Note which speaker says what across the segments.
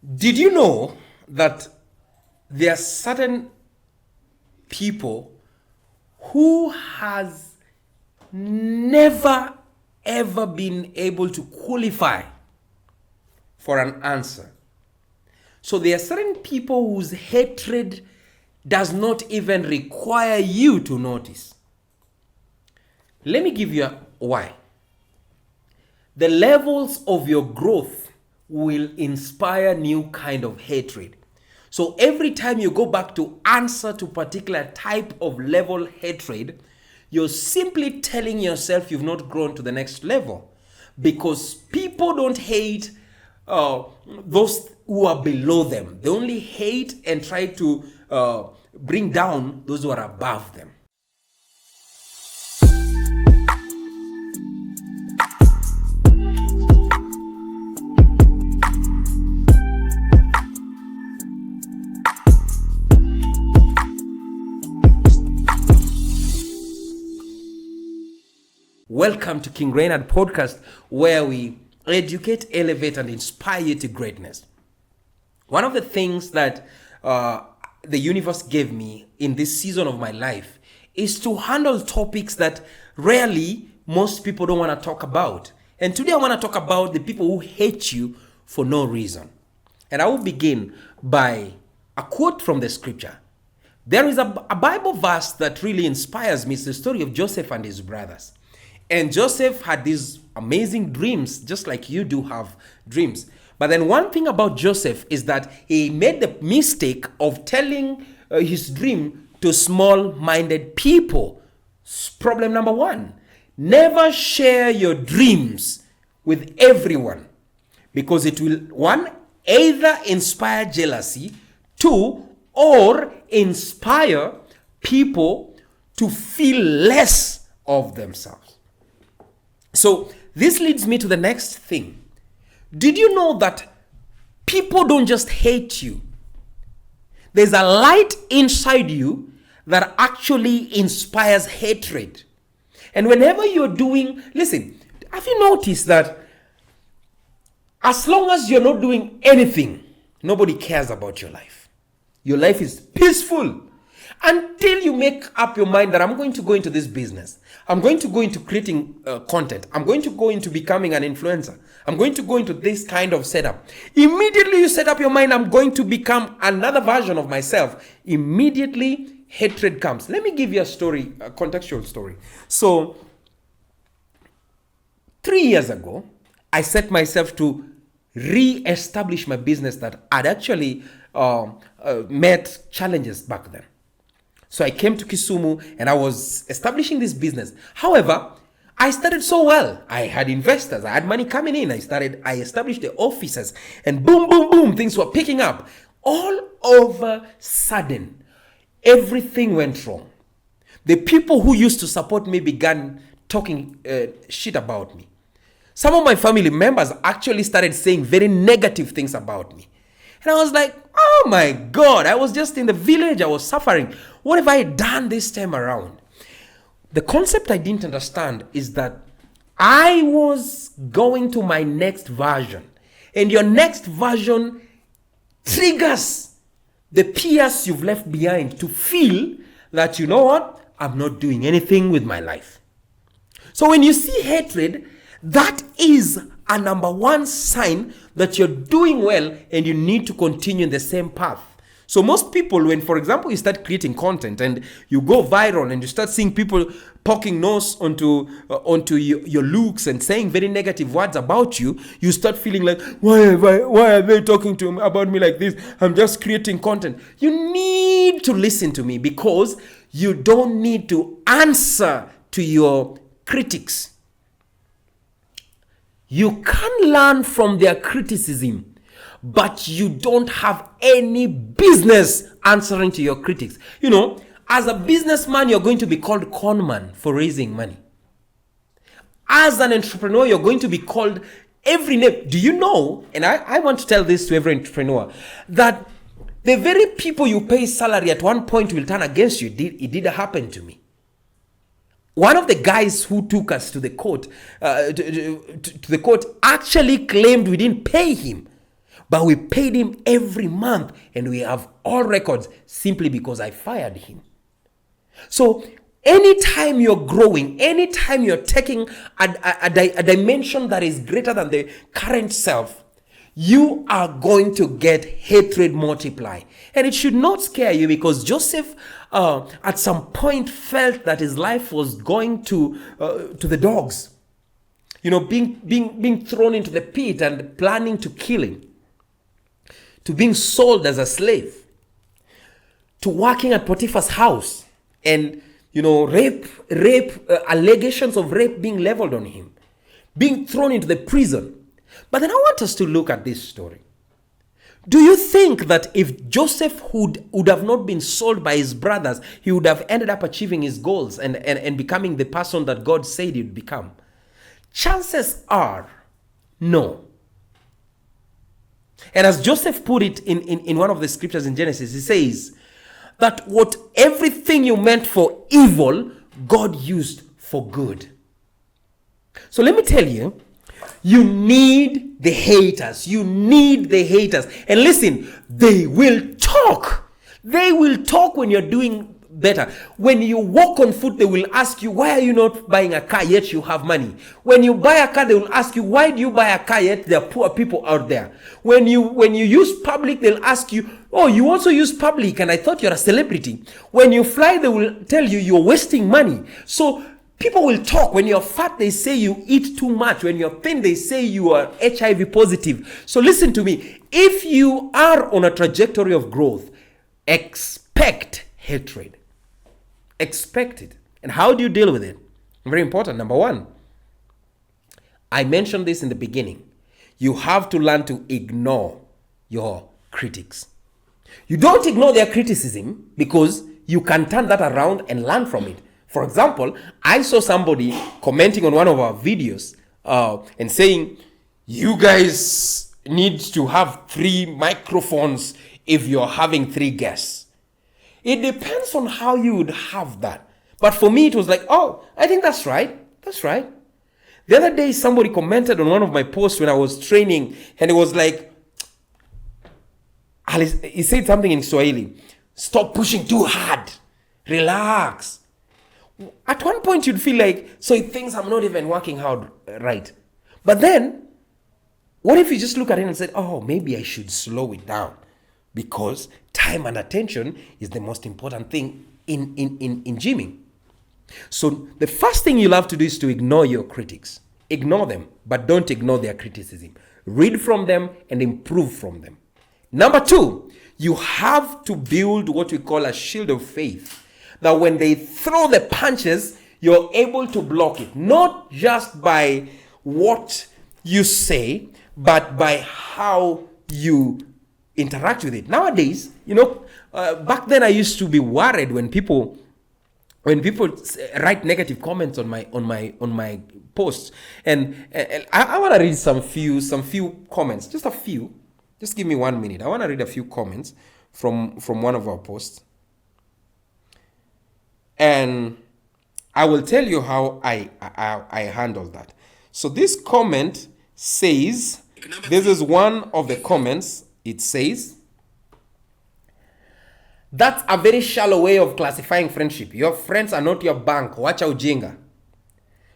Speaker 1: Did you know that there are certain people who has never ever been able to qualify for an answer? So there are certain people whose hatred does not even require you to notice. Let me give you why. The levels of your growth will inspire new kind of hatred. So every time you go back to answer to particular type of level hatred, you're simply telling yourself you've not grown to the next level, because people don't hate those who are below them. They only hate and try to bring down those who are above them. Welcome to King Reynard Podcast, where we educate, elevate, and inspire you to greatness. One of the things that the universe gave me in this season of my life is to handle topics that rarely most people don't want to talk about. And today I want to talk about the people who hate you for no reason. And I will begin by a quote from the scripture. There is a Bible verse that really inspires me. It's the story of Joseph and his brothers. And Joseph had these amazing dreams, just like you do have dreams. But then one thing about Joseph is that he made the mistake of telling his dream to small-minded people. Problem number one, never share your dreams with everyone, because it will, one, either inspire jealousy, two, or inspire people to feel less of themselves. So this leads me to the next thing. Did you know that people don't just hate you? There's a light inside you that actually inspires hatred. And whenever you're doing, listen, have you noticed that as long as you're not doing anything, nobody cares about your life? Your life is peaceful until you make up your mind that I'm going to go into this business. I'm going to go into creating content. I'm going to go into becoming an influencer. I'm going to go into this kind of setup. Immediately you set up your mind, I'm going to become another version of myself. Immediately hatred comes. Let me give you a story, a contextual story. So 3 years ago, I set myself to re-establish my business that had actually met challenges back then. So I came to Kisumu and I was establishing this business. However, I started so well. I had investors. I had money coming in. I established the offices, and boom, boom, boom, things were picking up. All of a sudden, everything went wrong. The people who used to support me began talking shit about me. Some of my family members actually started saying very negative things about me. And I was like, oh my God, I was just in the village. I was suffering. What have I done this time around? The concept I didn't understand is that I was going to my next version. And your next version triggers the peers you've left behind to feel that, you know what, I'm not doing anything with my life. So when you see hatred, that is a number one sign that you're doing well and you need to continue in the same path. So most people, when, for example, you start creating content and you go viral and you start seeing people poking nose onto your looks and saying very negative words about you, you start feeling like, why are they talking about me like this? I'm just creating content. You need to listen to me, because you don't need to answer to your critics. You can learn from their criticism, but you don't have any business answering to your critics. You know, as a businessman, you're going to be called conman for raising money. As an entrepreneur, you're going to be called every name. Do you know, and I want to tell this to every entrepreneur, that the very people you pay salary at one point will turn against you. It did happen to me. One of the guys who took us to the court, actually claimed we didn't pay him. But we paid him every month, and we have all records simply because I fired him. So anytime you're growing, anytime you're taking a dimension that is greater than the current self, you are going to get hatred multiply. And it should not scare you, because Joseph at some point felt that his life was going to the dogs. Being thrown into the pit and planning to kill him, to being sold as a slave, to working at Potiphar's house, and rape allegations of rape being leveled on him, being thrown into the prison. But then I want us to look at this story. Do you think that if Joseph would have not been sold by his brothers, he would have ended up achieving his goals and becoming the person that God said he'd become? Chances are no. And as Joseph put it in one of the scriptures in Genesis, he says that everything you meant for evil, God used for good. So let me tell you, you need the haters. You need the haters. And listen, they will talk. They will talk when you're doing better. When you walk on foot, they will ask you, why are you not buying a car yet you have money? When you buy a car, they will ask you, why do you buy a car yet there are poor people out there? When you use public, they'll ask you, oh, you also use public and I thought you're a celebrity. When you fly, they will tell you you're wasting money. So people will talk. When you're fat, they say you eat too much. When you're thin, they say you are HIV positive. So listen to me. If you are on a trajectory of growth, expect hatred. Expect it. And how do you deal with it? Very important. Number one, I mentioned this in the beginning. You have to learn to ignore your critics. You don't ignore their criticism, because you can turn that around and learn from it. For example, I saw somebody commenting on one of our videos and saying, you guys need to have 3 microphones if you're having 3 guests. It depends on how you would have that. But for me, it was like, oh, I think that's right. That's right. The other day, somebody commented on one of my posts when I was training, and it was like, he said something in Swahili. Stop pushing too hard. Relax. At one point, you'd feel like, so it thinks I'm not even working hard, right? But then, what if you just look at it and said, oh, maybe I should slow it down? Because time and attention is the most important thing in gymming. So the first thing you'll have to do is to ignore your critics. Ignore them, but don't ignore their criticism. Read from them and improve from them. Number 2, you have to build what we call a shield of faith. That when they throw the punches, you're able to block it. Not just by what you say, but by how you interact with it. Nowadays, back then I used to be worried when people write negative comments on my posts, and I want to read some few comments, just a few. Just give me 1 minute. I want to read a few comments from one of our posts, and I will tell you how I handle that. So this comment says, this is one of the comments. It says, that's a very shallow way of classifying friendship. Your friends are not your bank. Wacha ujinga.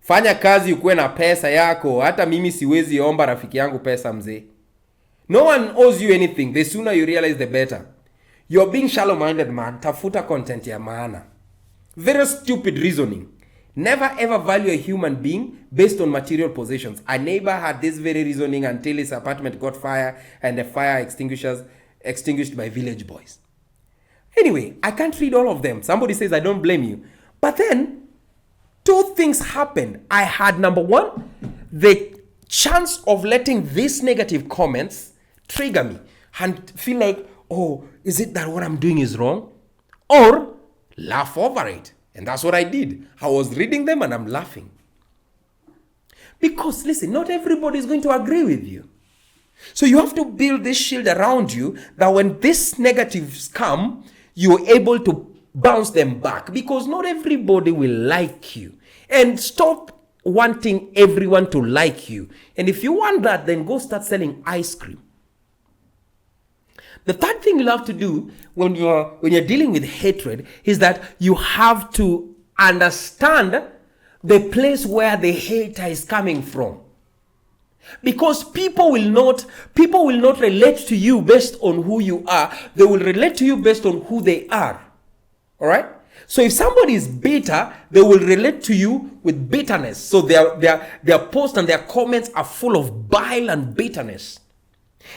Speaker 1: Fanya kazi ukuwe na pesa yako. Hata mimi siwezi omba rafiki yangu pesa mzee. No one owes you anything. The sooner you realize, the better. You're being shallow-minded, man. Tafuta content ya maana. Very stupid reasoning. Never ever value a human being based on material possessions. A neighbor had this very reasoning until his apartment got fire and the fire extinguished by village boys. Anyway, I can't read all of them. Somebody says, I don't blame you. But then, 2 things happened. I had, number 1, the chance of letting these negative comments trigger me and feel like, oh, is it that what I'm doing is wrong? Or laugh over it. And that's what I did. I was reading them and I'm laughing. Because listen, not everybody is going to agree with you. So you have to build this shield around you that when these negatives come, you're able to bounce them back, because not everybody will like you. And stop wanting everyone to like you. And if you want that, then go start selling ice cream. The third thing you have to do when you're dealing with hatred is that you have to understand the place where the hater is coming from. Because people will not relate to you based on who you are. They will relate to you based on who they are. All right? So if somebody is bitter, they will relate to you with bitterness. So their posts and their comments are full of bile and bitterness.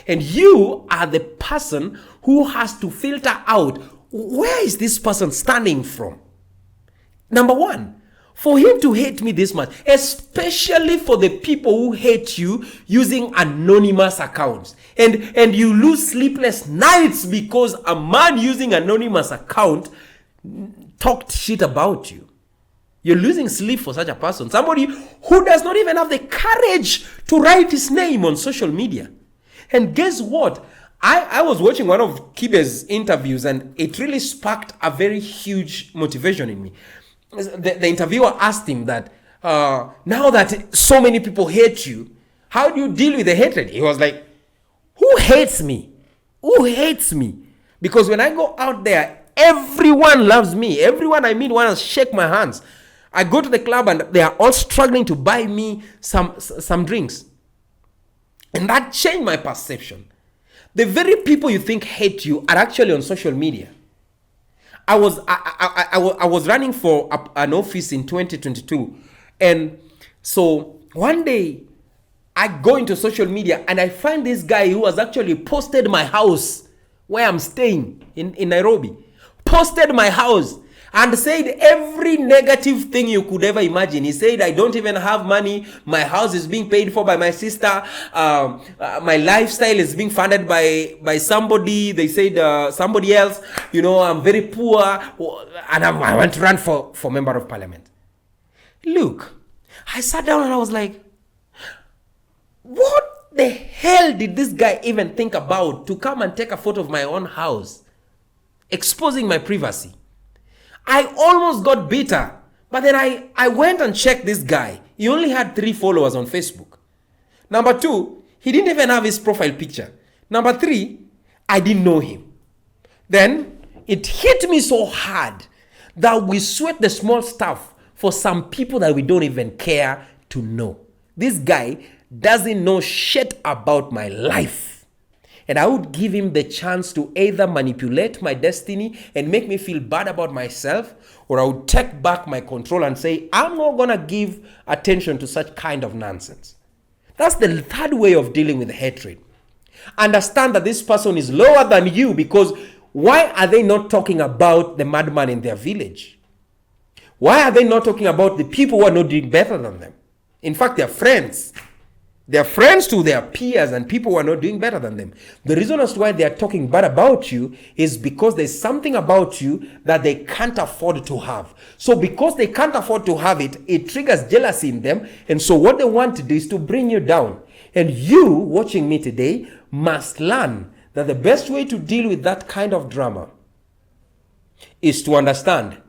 Speaker 1: And you are the person who has to filter out, where is this person standing from? Number one, for him to hate me this much, especially for the people who hate you using anonymous accounts. And you lose sleepless nights because a man using anonymous account talked shit about you. You're losing sleep for such a person. Somebody who does not even have the courage to write his name on social media. And guess what? I was watching one of Kibe's interviews and it really sparked a very huge motivation in me. The interviewer asked him that, now that so many people hate you, how do you deal with the hatred? He was like, who hates me? Who hates me? Because when I go out there, everyone loves me. Everyone I meet wants to shake my hands. I go to the club and they are all struggling to buy me some drinks. And that changed my perception. The very people you think hate you are actually on social media. I was running for an office in 2022. And so one day I go into social media and I find this guy who has actually posted my house where I'm staying in Nairobi. Posted my house and said every negative thing you could ever imagine. He said, I don't even have money. My house is being paid for by my sister. My lifestyle is being funded by somebody. They said somebody else. You know, I'm very poor. And I want to run for member of parliament. Look, I sat down and I was like, what the hell did this guy even think about to come and take a photo of my own house, exposing my privacy? I almost got bitter, but then I went and checked this guy. He only had 3 followers on Facebook. Number 2, he didn't even have his profile picture. Number 3, I didn't know him. Then it hit me so hard that we sweat the small stuff for some people that we don't even care to know. This guy doesn't know shit about my life. And I would give him the chance to either manipulate my destiny and make me feel bad about myself, or I would take back my control and say, I'm not going to give attention to such kind of nonsense. That's the third way of dealing with hatred. Understand that this person is lower than you, because why are they not talking about the madman in their village? Why are they not talking about the people who are not doing better than them? In fact, they're friends. They're friends to their peers and people who are not doing better than them. The reason as to why they are talking bad about you is because there's something about you that they can't afford to have. So because they can't afford to have it, it triggers jealousy in them. And so what they want to do is to bring you down. And you, watching me today, must learn that the best way to deal with that kind of drama is to understand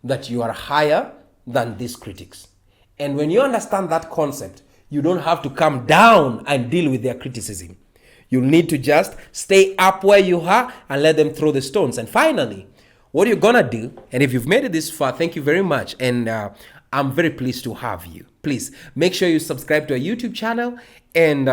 Speaker 1: that you are higher than these critics. And when you understand that concept, you don't have to come down and deal with their criticism. You'll need to just stay up where you are and let them throw the stones. And finally, what you're gonna do, and if you've made it this far, thank you very much. And I'm very pleased to have you. Please make sure you subscribe to our YouTube channel and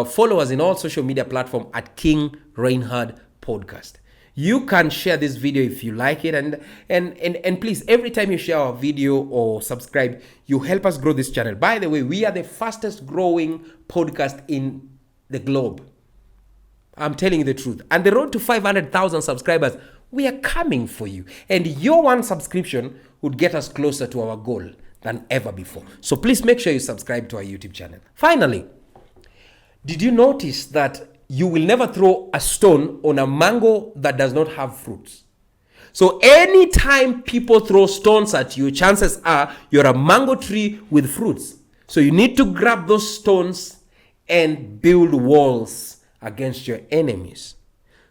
Speaker 1: follow us in all social media platforms at King Reinhard Podcast. You can share this video if you like it, and please, every time you share our video or subscribe, you help us grow this channel. By the way, we are the fastest growing podcast in the globe. I'm telling you the truth. And the road to 500,000 subscribers, we are coming for you. And your one subscription would get us closer to our goal than ever before. So please make sure you subscribe to our YouTube channel. Finally, did you notice that you will never throw a stone on a mango that does not have fruits? So anytime people throw stones at you, chances are you're a mango tree with fruits. So you need to grab those stones and build walls against your enemies.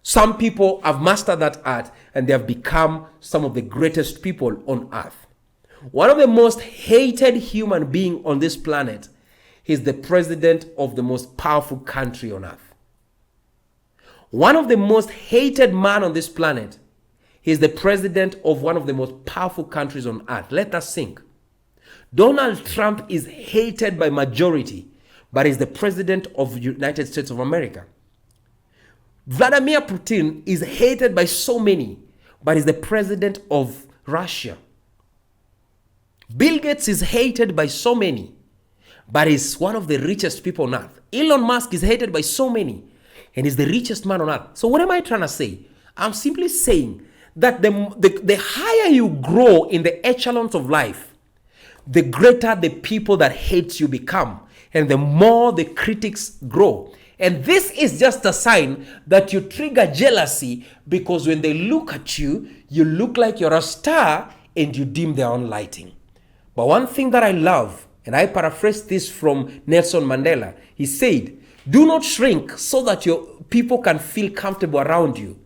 Speaker 1: Some people have mastered that art and they have become some of the greatest people on earth. One of the most hated human beings on this planet is the president of the most powerful country on earth. One of the most hated men on this planet is the president of one of the most powerful countries on earth. Let that sink. Donald Trump is hated by majority, but is the president of the United States of America. Vladimir Putin is hated by so many, but is the president of Russia. Bill Gates is hated by so many, but is one of the richest people on earth. Elon Musk is hated by so many, and is the richest man on earth. So what am I trying to say? I'm simply saying that the higher you grow in the echelons of life, the greater the people that hate you become, and the more the critics grow. And this is just a sign that you trigger jealousy, because when they look at you, you look like you're a star and you dim their own lighting. But one thing that I love, and I paraphrase this from Nelson Mandela, he said, do not shrink so that your people can feel comfortable around you.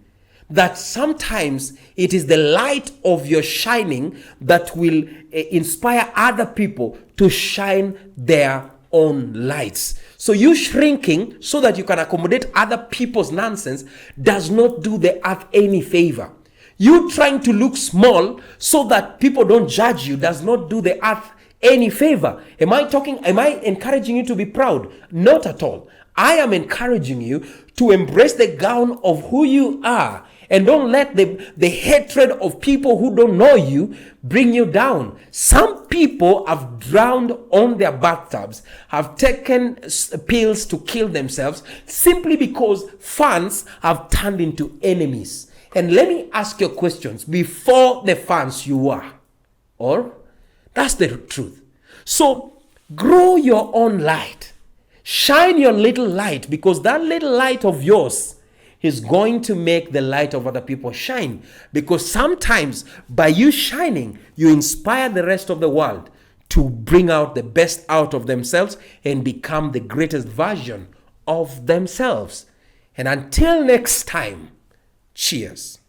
Speaker 1: That sometimes it is the light of your shining that will inspire other people to shine their own lights. So you shrinking so that you can accommodate other people's nonsense does not do the earth any favor. You trying to look small so that people don't judge you does not do the earth any favor. Am I encouraging you to be proud? Not at all. I am encouraging you to embrace the gown of who you are, and don't let the hatred of people who don't know you bring you down. Some people have drowned on their bathtubs, have taken pills to kill themselves simply because fans have turned into enemies. And let me ask you questions. Before the fans you were, or that's the truth. So grow your own light. Shine your little light, because that little light of yours is going to make the light of other people shine. Because sometimes by you shining, you inspire the rest of the world to bring out the best out of themselves and become the greatest version of themselves. And until next time, cheers.